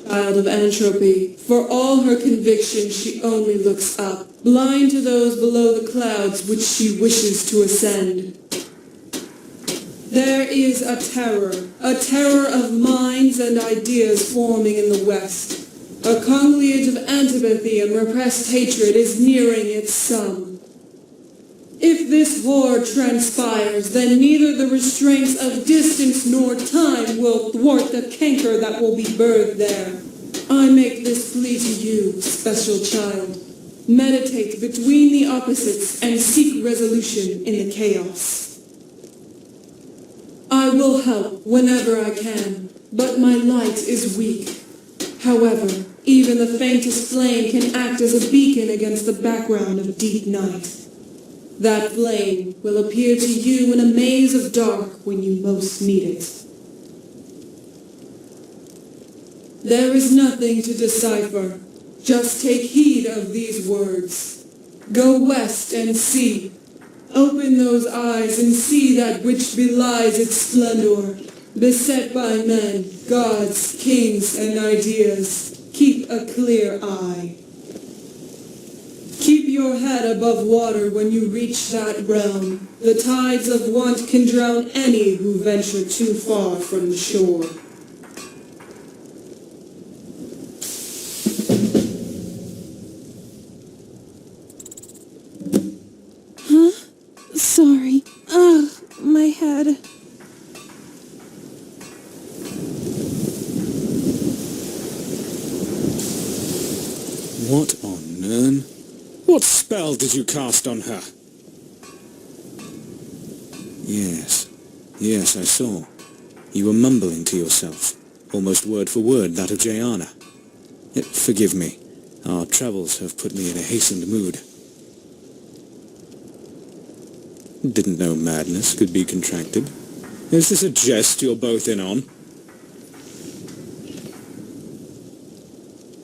Child of entropy. For all her conviction, she only looks up, blind to those below the clouds which she wishes to ascend. There is a terror of minds and ideas forming in the West. A conglomerate of antipathy and repressed hatred is nearing its sum. If this horde transpires, then neither the restraints of distance nor time will thwart the canker that will be birthed there. I make this plea to you, special child. Meditate between the opposites and seek resolution in the chaos. I will help whenever I can, but my light is weak. However, even the faintest flame can act as a beacon against the background of deep night. That flame will appear to you in a maze of dark when you most need it. There is nothing to decipher. Just take heed of these words. Go west and see. Open those eyes and see that which belies its splendor. Beset by men, gods, kings, and ideas. Keep a clear eye. Keep your head above water when you reach that realm. The tides of want can drown any who venture too far from the shore. Huh? Sorry. Ugh, my head. What on Nern? What spell did you cast on her? Yes, I saw. You were mumbling to yourself, almost word for word that of Jayana. Forgive me. Our travels have put me in a hastened mood. Didn't know madness could be contracted. Is this a jest you're both in on?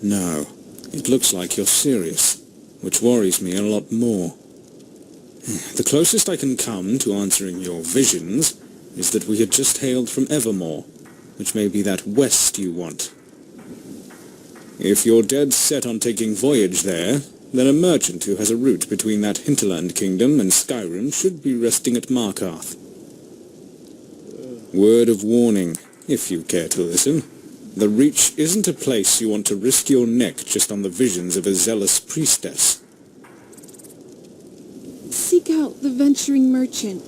No. It looks like you're serious, which worries me a lot more. The closest I can come to answering your visions is that we had just hailed from Evermore, which may be that west you want. If you're dead set on taking voyage there, then a merchant who has a route between that hinterland kingdom and Skyrim should be resting at Markarth. Word of warning, if you care to listen. The Reach isn't a place you want to risk your neck just on the visions of a zealous priestess. Seek out the venturing merchant.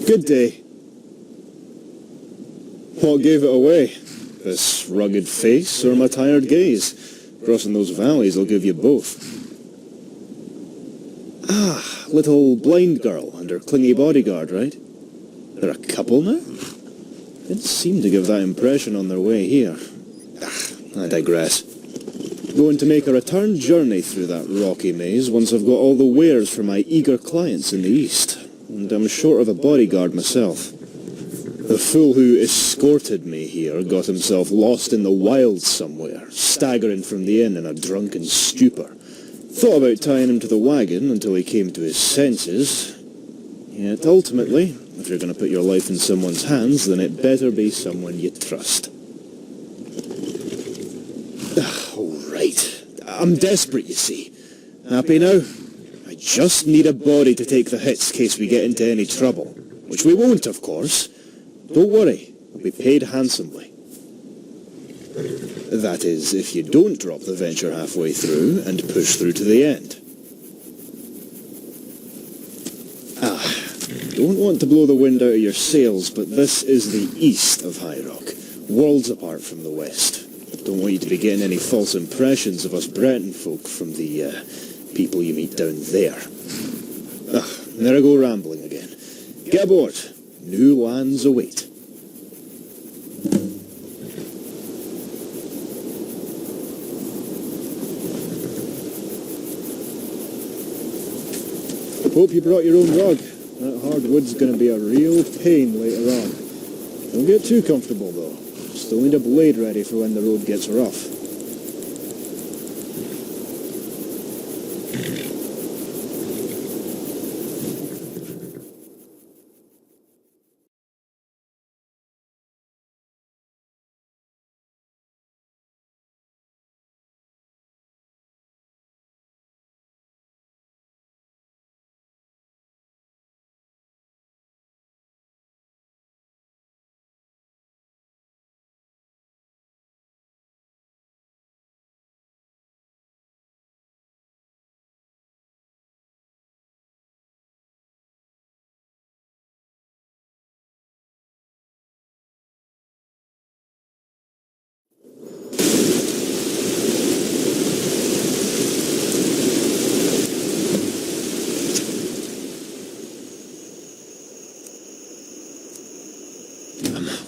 Good day. What gave it away? This rugged face or my tired gaze? Crossing those valleys will give you both. Ah, little blind girl and her clingy bodyguard, right? They're a couple now? Didn't seem to give that impression on their way here. I digress. Going to make a return journey through that rocky maze once I've got all the wares for my eager clients in the east. And I'm short of a bodyguard myself. The fool who escorted me here got himself lost in the wilds somewhere, staggering from the inn in a drunken stupor. Thought about tying him to the wagon until he came to his senses. Yet ultimately, if you're going to put your life in someone's hands, then it better be someone you trust. All right. I'm desperate, you see. Happy now? I just need a body to take the hits in case we get into any trouble. Which we won't, of course. Don't worry, we'll be paid handsomely. That is, if you don't drop the venture halfway through and push through to the end. Don't want to blow the wind out of your sails, but this is the east of High Rock, worlds apart from the west. Don't want you to be getting any false impressions of us Breton folk from the people you meet down there. There I go rambling again. Get aboard. New lands await. Hope you brought your own rug. That hardwood's going to be a real pain later on. Don't get too comfortable, though. Still need a blade ready for when the road gets rough.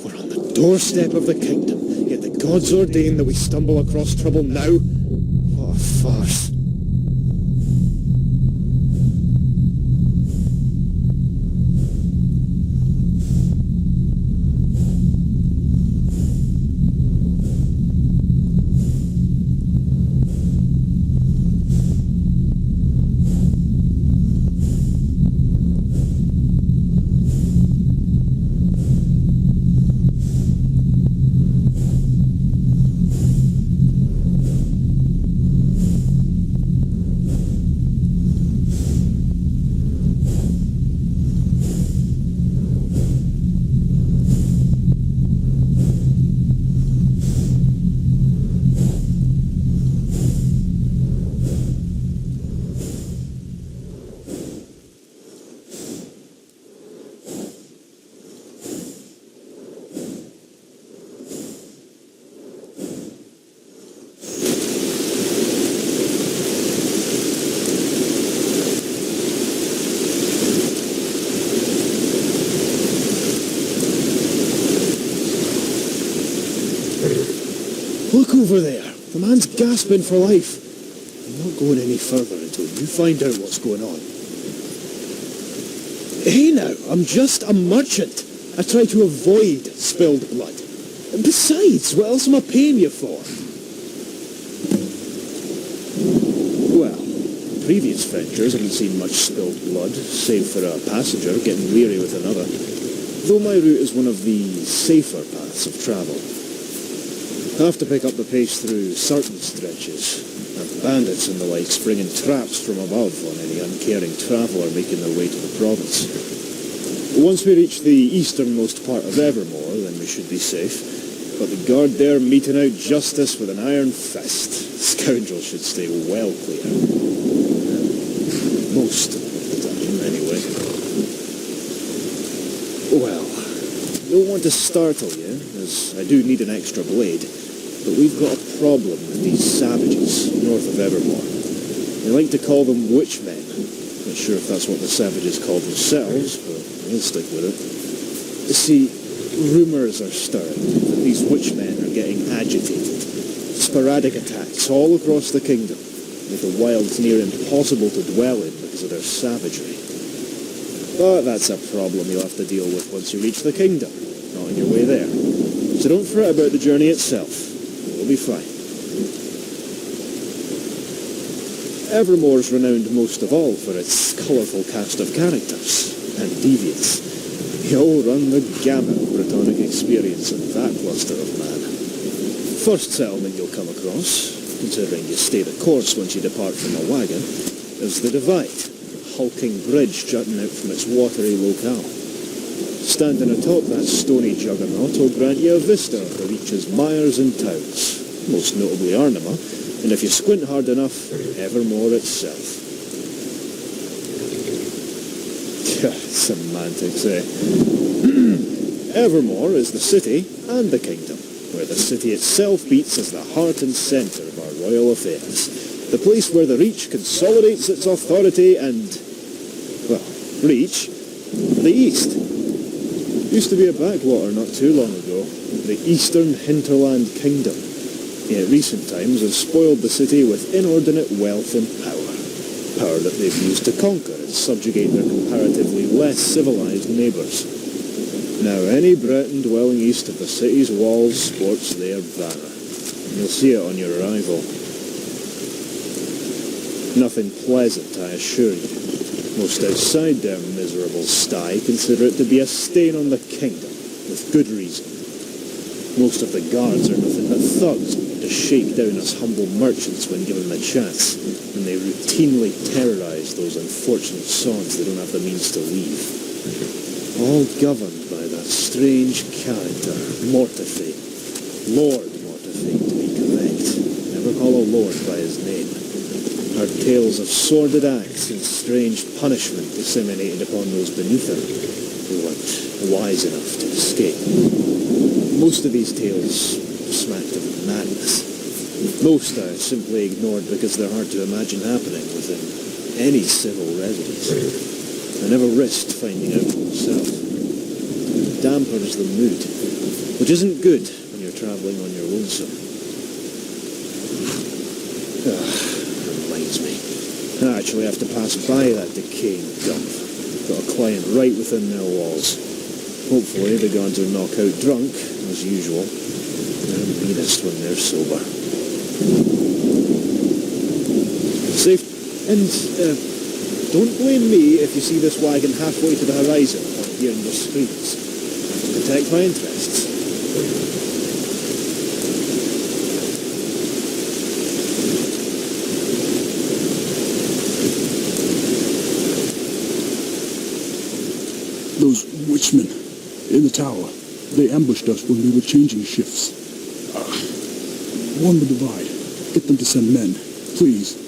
We're on the doorstep of the kingdom, yet the gods ordain that we stumble across trouble now? What a farce. Look over there. The man's gasping for life. I'm not going any further until you find out what's going on. Hey now, I'm just a merchant. I try to avoid spilled blood. And besides, what else am I paying you for? Well, previous ventures haven't seen much spilled blood, save for a passenger getting weary with another. Though my route is one of the safer paths of travel. I have to pick up the pace through certain stretches, and bandits and the like springing traps from above on any uncaring traveller making their way to the province. Once we reach the easternmost part of Evermore, then we should be safe, but the guard there meting out justice with an iron fist. Scoundrels should stay well clear. Most of the time, anyway. Well, don't want to startle you, as I do need an extra blade. But we've got a problem with these savages north of Evermore. They like to call them witchmen. Not sure if that's what the savages call themselves, but we'll stick with it. You see, rumours are stirring that these witchmen are getting agitated. Sporadic attacks all across the kingdom, with the wilds near impossible to dwell in because of their savagery. But that's a problem you'll have to deal with once you reach the kingdom, not on your way there. So don't fret about the journey itself. We'll be fine. Evermore's renowned most of all for its colourful cast of characters and deviants. They all run the gamut of Bretonic experience in that cluster of man. First settlement you'll come across, considering you stay the course once you depart from the wagon, is the Divide, a hulking bridge jutting out from its watery locale. Standing atop that stony juggernaut will grant you a vista of the Reach's mires and towns, most notably Arnima, and if you squint hard enough, Evermore itself. Semantics, eh? Evermore is the city and the kingdom, where the city itself beats as the heart and centre of our royal affairs. The place where the Reach consolidates its authority and, well, Reach, the East. Used to be a backwater not too long ago, the Eastern Hinterland Kingdom. Yet recent times have spoiled the city with inordinate wealth and power. Power that they've used to conquer and subjugate their comparatively less civilized neighbours. Now any Breton dwelling east of the city's walls sports their banner. You'll see it on your arrival. Nothing pleasant, I assure you. Most outside their miserable sty consider it to be a stain on the kingdom, with good reason. Most of the guards are nothing but thugs to shake down us humble merchants when given the chance, and they routinely terrorise those unfortunate sods that don't have the means to leave. All governed by that strange character, Mortefe. Lord Mortefe, to be correct. Never call a lord by his name. Heard tales of sordid acts and strange punishment disseminated upon those beneath him, who weren't wise enough to escape. Most of these tales smacked of madness. Most I simply ignored because they're hard to imagine happening within any civil residence. I never risked finding out for myself. It dampers the mood, which isn't good when you're travelling on your lonesome. Reminds me. I actually have to pass by that decaying dump. Got a client right within their walls. Hopefully the guards are knockout drunk, as usual. They're meanest when they're sober. Safe. And, don't blame me if you see this wagon halfway to the horizon or hearing the screams. Protect my interests. Those witchmen in the tower, they ambushed us when we were changing shifts. Warn the divide. Get them to send men, please.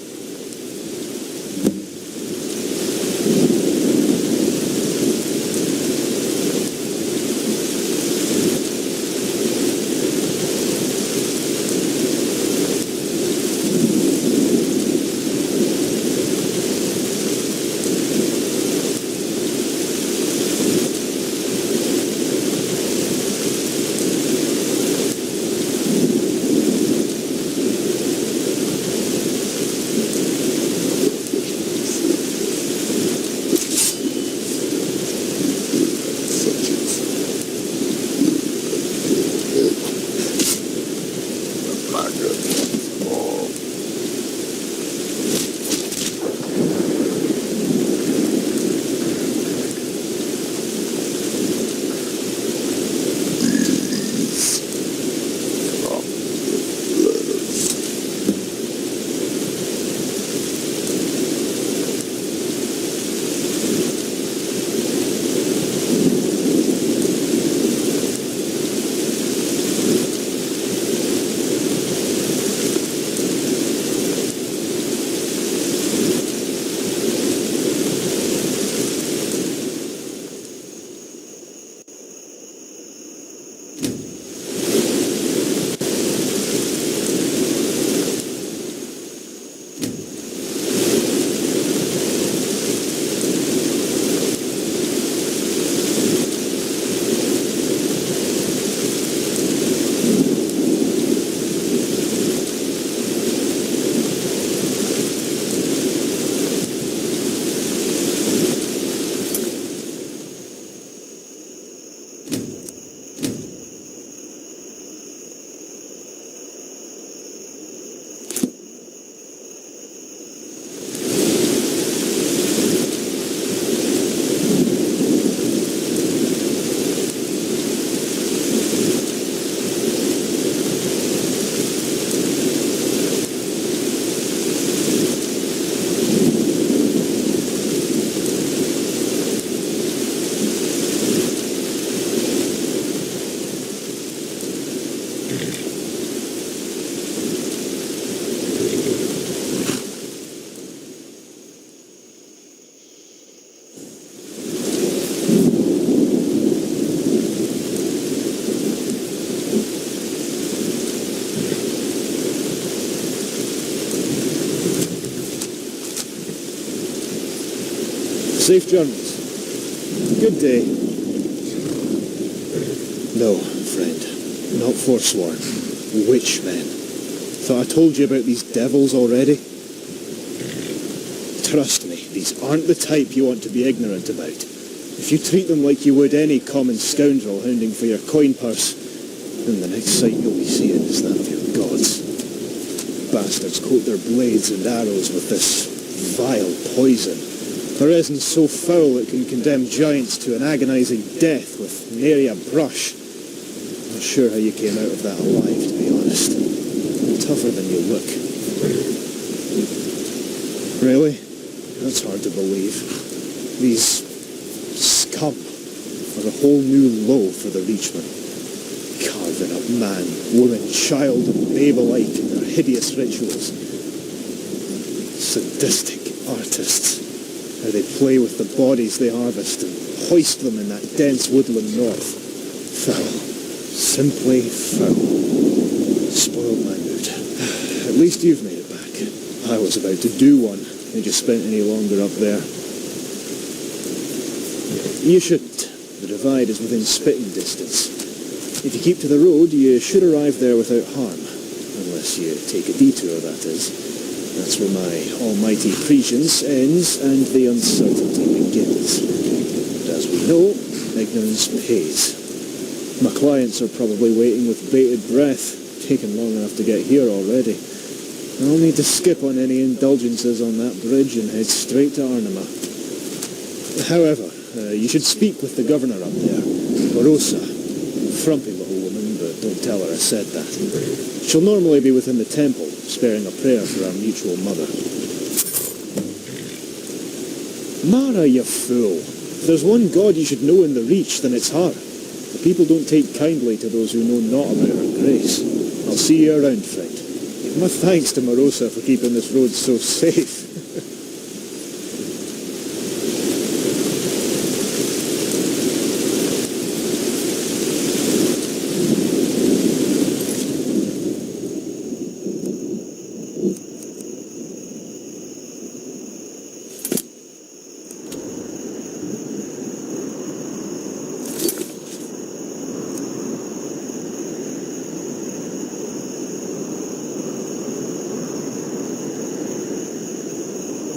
Safe journeys. Good day. No, friend. Not forsworn. Witchmen. Thought I told you about these devils already? Trust me, these aren't the type you want to be ignorant about. If you treat them like you would any common scoundrel hounding for your coin purse, then the next sight you'll be seeing is that of your gods. Bastards coat their blades and arrows with this vile poison, a resin so foul it can condemn giants to an agonizing death with nary a brush. Not sure how you came out of that alive, to be honest. Tougher than you look. Really? That's hard to believe. These scum are a whole new low for the Reachmen. Carving up man, woman, child, and babe alike in their hideous rituals. Sadistic artists. How they play with the bodies they harvest and hoist them in that dense woodland north. Foul. Simply foul. Spoiled my mood. At least you've made it back. I was about to do one. Had you spent any longer up there? You shouldn't. The divide is within spitting distance. If you keep to the road, you should arrive there without harm. Unless you take a detour, that is. That's where my almighty prescience ends and the uncertainty begins. And as we know, ignorance pays. My clients are probably waiting with bated breath, taken long enough to get here already. I'll need to skip on any indulgences on that bridge and head straight to Arnima. However, you should speak with the governor up there, Marosa. Frumpy little woman, but don't tell her I said that. She'll normally be within the temple, sparing a prayer for our mutual mother. Mara, you fool. If there's one god you should know in the Reach, then it's her. The people don't take kindly to those who know not about her grace. I'll see you around, friend. Give my thanks to Marosa for keeping this road so safe.